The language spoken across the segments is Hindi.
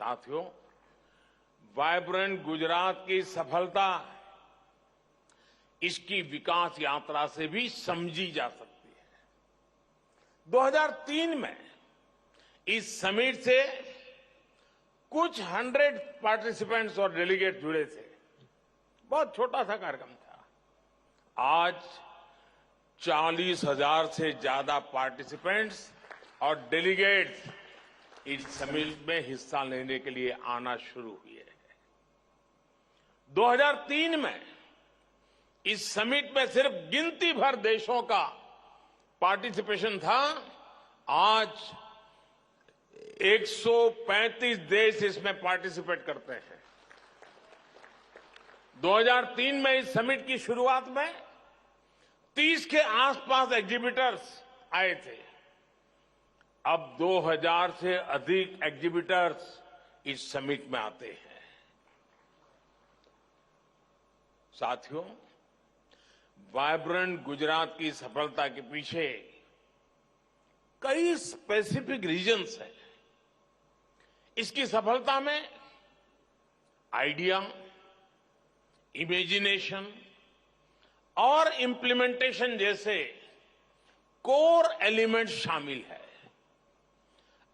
साथियों, वाइब्रेंट गुजरात की सफलता इसकी विकास यात्रा से भी समझी जा सकती है। 2003 में इस समिट से कुछ 100 पार्टिसिपेंट्स और डेलीगेट जुड़े थे। बहुत छोटा सा कार्यक्रम था। आज 40,000 से ज्यादा पार्टिसिपेंट्स और डेलीगेट्स इस समिट में हिस्सा लेने के लिए आना शुरू हुए हैं। 2003 में इस समिट में सिर्फ गिनती भर देशों का पार्टिसिपेशन था। आज 135 देश इसमें पार्टिसिपेट करते हैं। 2003 में इस समिट की शुरुआत में 30 के आसपास एग्जीबिटर्स आए थे। अब 2000 से अधिक एग्जीबिटर्स इस समिट में आते हैं। साथियों, वाइब्रेंट गुजरात की सफलता के पीछे कई स्पेसिफिक रीजन्स हैं। इसकी सफलता में आइडिया, इमेजिनेशन और इम्प्लीमेंटेशन जैसे कोर एलिमेंट शामिल है।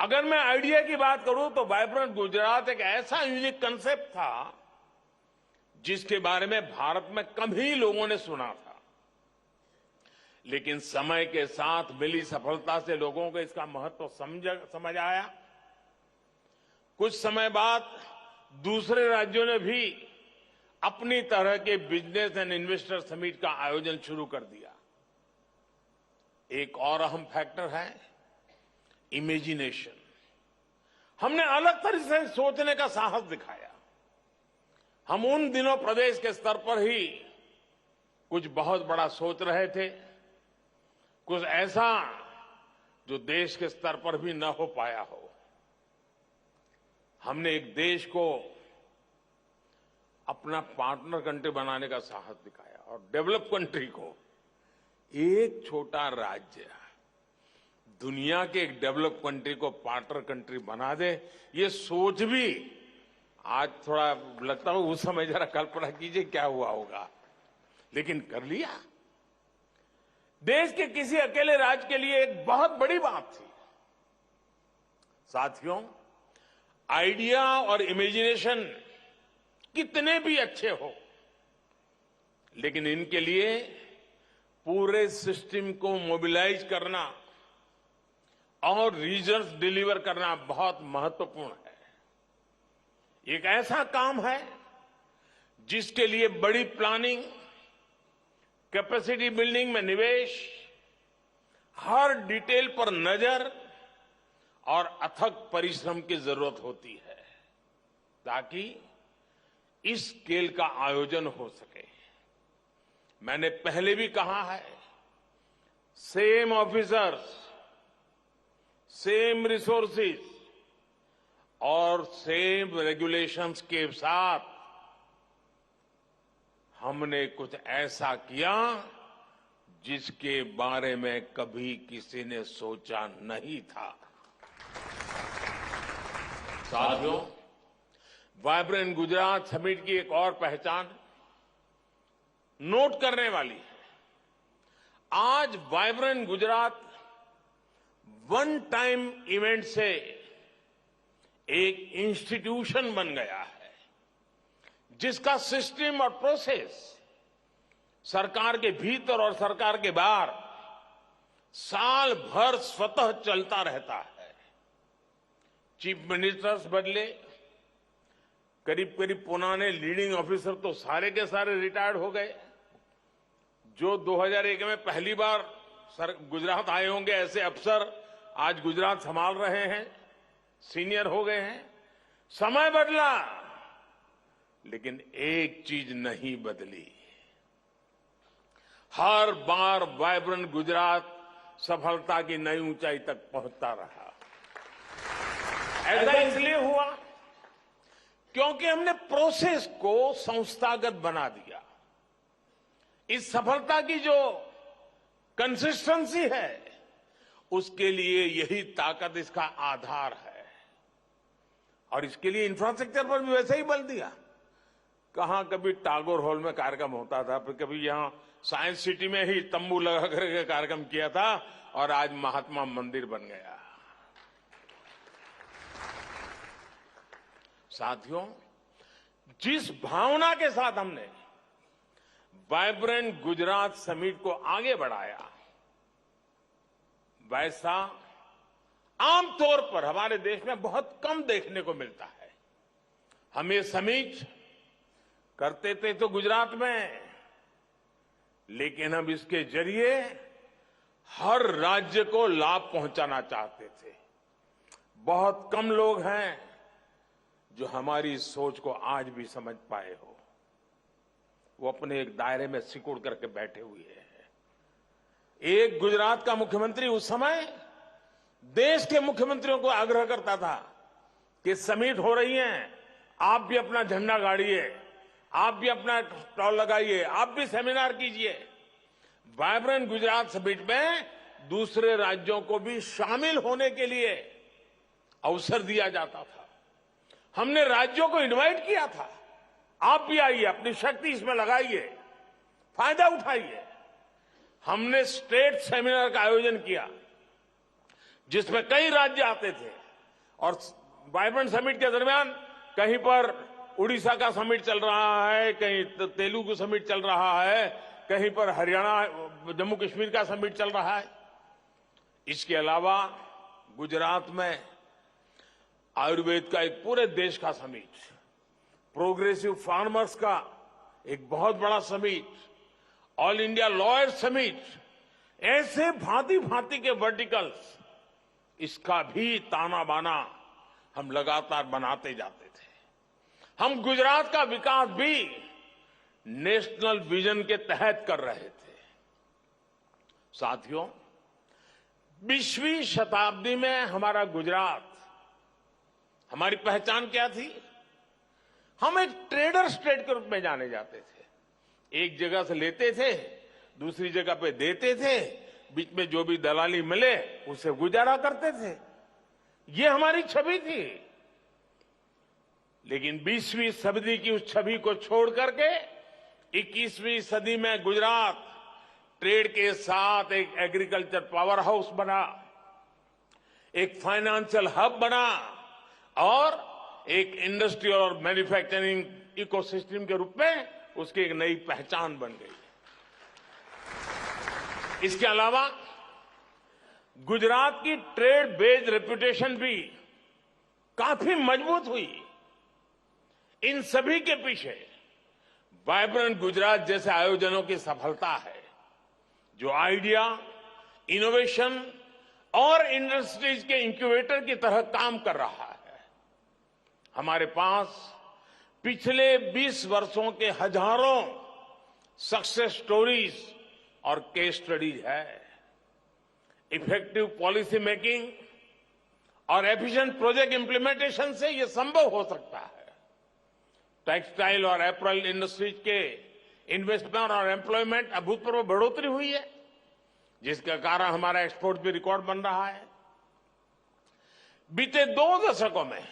अगर मैं आइडिया की बात करूं तो वाइब्रेंट गुजरात एक ऐसा यूनिक कंसेप्ट था जिसके बारे में भारत में कम ही लोगों ने सुना था, लेकिन समय के साथ मिली सफलता से लोगों को इसका महत्व समझ आया। कुछ समय बाद दूसरे राज्यों ने भी अपनी तरह के बिजनेस एंड इन्वेस्टर समिट का आयोजन शुरू कर दिया। एक और अहम फैक्टर है इमेजिनेशन। हमने अलग तरह से सोचने का साहस दिखाया। हम उन दिनों प्रदेश के स्तर पर ही कुछ बहुत बड़ा सोच रहे थे, कुछ ऐसा जो देश के स्तर पर भी न हो पाया हो। हमने एक देश को अपना पार्टनर कंट्री बनाने का साहस दिखाया और डेवलप कंट्री को एक छोटा राज्य दुनिया के एक डेवलप कंट्री को पार्टनर कंट्री बना दे, ये सोच भी आज थोड़ा लगता है। उस समय जरा कल्पना कीजिए क्या हुआ होगा, लेकिन कर लिया। देश के किसी अकेले राज्य के लिए एक बहुत बड़ी बात थी। साथियों, आइडिया और इमेजिनेशन कितने भी अच्छे हो, लेकिन इनके लिए पूरे सिस्टम को मोबिलाइज करना और रिजल्ट डिलीवर करना बहुत महत्वपूर्ण है। एक ऐसा काम है जिसके लिए बड़ी प्लानिंग, कैपेसिटी बिल्डिंग में निवेश, हर डिटेल पर नजर और अथक परिश्रम की जरूरत होती है ताकि इस स्केल का आयोजन हो सके। मैंने पहले भी कहा है, सेम ऑफिसर्स, सेम रिसोर्सेज और सेम रेगुलेशंस के साथ हमने कुछ ऐसा किया जिसके बारे में कभी किसी ने सोचा नहीं था। साथियों, वाइब्रेंट गुजरात समिट की एक और पहचान नोट करने वाली है। आज vibrant Gujarat one time event से एक इंस्टीट्यूशन बन गया है जिसका सिस्टम और प्रोसेस सरकार के भीतर और सरकार के बाहर साल भर स्वतः चलता रहता है। चीफ मिनिस्टर्स बदले, करीब करीब पुराने लीडिंग ऑफिसर तो सारे के सारे रिटायर्ड हो गए। जो 2001 में पहली बार गुजरात आए होंगे ऐसे अफसर आज गुजरात संभाल रहे हैं, सीनियर हो गए हैं। समय बदला, लेकिन एक चीज नहीं बदली। हर बार वाइब्रेंट गुजरात सफलता की नई ऊंचाई तक पहुंचता रहा। ऐसा इसलिए हुआ क्योंकि हमने प्रोसेस को संस्थागत बना दिया। इस सफलता की जो कंसिस्टेंसी है, उसके लिए यही ताकत इसका आधार है। और इसके लिए इंफ्रास्ट्रक्चर पर भी वैसे ही बल दिया। कहां कभी टागोर हॉल में कार्यक्रम होता था, फिर कभी यहां साइंस सिटी में ही तंबू लगा करके कार्यक्रम किया था, और आज महात्मा मंदिर बन गया। साथियों, जिस भावना के साथ हमने वाइब्रेंट गुजरात समिट को आगे बढ़ाया, वैसा आमतौर पर हमारे देश में बहुत कम देखने को मिलता है। हम ये समिट करते थे तो गुजरात में, लेकिन हम इसके जरिए हर राज्य को लाभ पहुंचाना चाहते थे। बहुत कम लोग हैं जो हमारी सोच को आज भी समझ पाए हो। वो अपने एक दायरे में सिकुड़ करके बैठे हुए हैं। एक गुजरात का मुख्यमंत्री उस समय देश के मुख्यमंत्रियों को आग्रह करता था कि समिट हो रही है, आप भी अपना झंडा गाड़िए, आप भी अपना स्टॉल लगाइए, आप भी सेमिनार कीजिए। वाइब्रेंट गुजरात समिट में दूसरे राज्यों को भी शामिल होने के लिए अवसर दिया जाता था। हमने राज्यों को इनवाइट किया था, आप भी आइए, अपनी शक्ति इसमें लगाइए, फायदा उठाइए। हमने स्टेट सेमिनार का आयोजन किया जिसमें कई राज्य आते थे, और वाइब्रेंट समिट के दरमियान कहीं पर उड़ीसा का समिट चल रहा है, कहीं तेलुगु समिट चल रहा है, कहीं पर हरियाणा जम्मू कश्मीर का समिट चल रहा है। इसके अलावा गुजरात में आयुर्वेद का एक पूरे देश का समिट, प्रोग्रेसिव फार्मर्स का एक बहुत बड़ा summit, all India lawyer summit, ऐसे भांति भांति के वर्टिकल्स, इसका भी ताना बाना हम लगातार बनाते जाते थे। हम गुजरात का विकास भी नेशनल विजन के तहत कर रहे थे। साथियों, 20वीं शताब्दी में हमारा गुजरात, हमारी पहचान क्या थी? हम एक ट्रेडर स्टेट के रूप में जाने जाते थे। एक जगह से लेते थे, दूसरी जगह पे देते थे, बीच में जो भी दलाली मिले उससे गुजारा करते थे। ये हमारी छवि थी। लेकिन 20वीं सदी की उस छवि को छोड़ करके 21वीं सदी में गुजरात ट्रेड के साथ एक एग्रीकल्चर पावर हाउस बना, एक फाइनेंशियल हब बना, और एक इंडस्ट्रियल और मैन्युफैक्चरिंग इकोसिस्टम के रूप में उसकी एक नई पहचान बन गई। इसके अलावा गुजरात की ट्रेड बेस्ड रेपुटेशन भी काफी मजबूत हुई। इन सभी के पीछे वाइब्रेंट गुजरात जैसे आयोजनों की सफलता है, जो आइडिया, इनोवेशन और इंडस्ट्रीज के इंक्यूबेटर की तरह काम कर रहा है। हमारे पास पिछले 20 वर्षों के हजारों सक्सेस स्टोरीज और केस स्टडीज है। इफेक्टिव पॉलिसी मेकिंग और एफिशिएंट प्रोजेक्ट इंप्लीमेंटेशन से यह संभव हो सकता है। टेक्सटाइल और एपरल इंडस्ट्रीज के इन्वेस्टमेंट और एम्प्लॉयमेंट अभूतपूर्व बढ़ोतरी हुई है, जिसके कारण हमारा एक्सपोर्ट भी रिकॉर्ड बन रहा है। बीते 2 दशकों में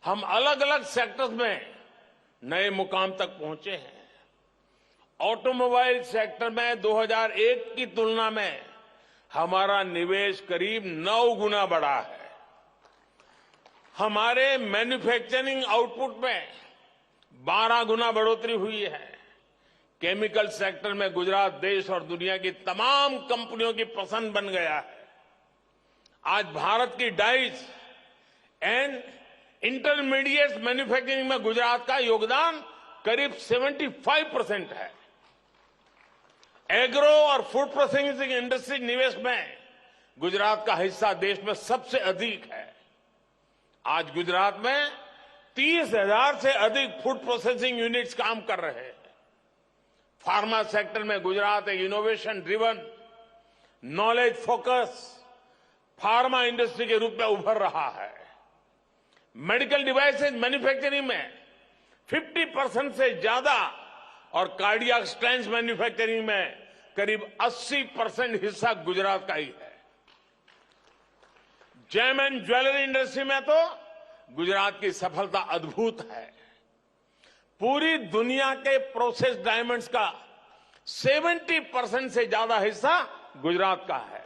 हम अलग अलग सेक्टर्स में नए मुकाम तक पहुंचे हैं। ऑटोमोबाइल सेक्टर में 2001 की तुलना में हमारा निवेश करीब 9 गुना बढ़ा है। हमारे मैन्युफैक्चरिंग आउटपुट में 12 गुना बढ़ोतरी हुई है। केमिकल सेक्टर में गुजरात देश और दुनिया की तमाम कंपनियों की पसंद बन गया है। आज भारत की डाइस एंड इंटरमीडिएट मैन्युफैक्चरिंग में गुजरात का योगदान करीब 75% है। एग्रो और फूड प्रोसेसिंग इंडस्ट्री निवेश में गुजरात का हिस्सा देश में सबसे अधिक है। आज गुजरात में 30,000 से अधिक फूड प्रोसेसिंग यूनिट्स काम कर रहे हैं। फार्मा सेक्टर में गुजरात एक innovation driven, knowledge focus pharma industry के रूप में उभर रहा है। मेडिकल डिवाइसेज मैन्युफैक्चरिंग में 50% से ज्यादा और कार्डियक स्टेंट्स मैन्युफैक्चरिंग में करीब 80% हिस्सा गुजरात का ही है। जेम एंड ज्वेलरी इंडस्ट्री में तो गुजरात की सफलता अद्भुत है। पूरी दुनिया के प्रोसेस डायमंड्स का 70% से ज्यादा हिस्सा गुजरात का है।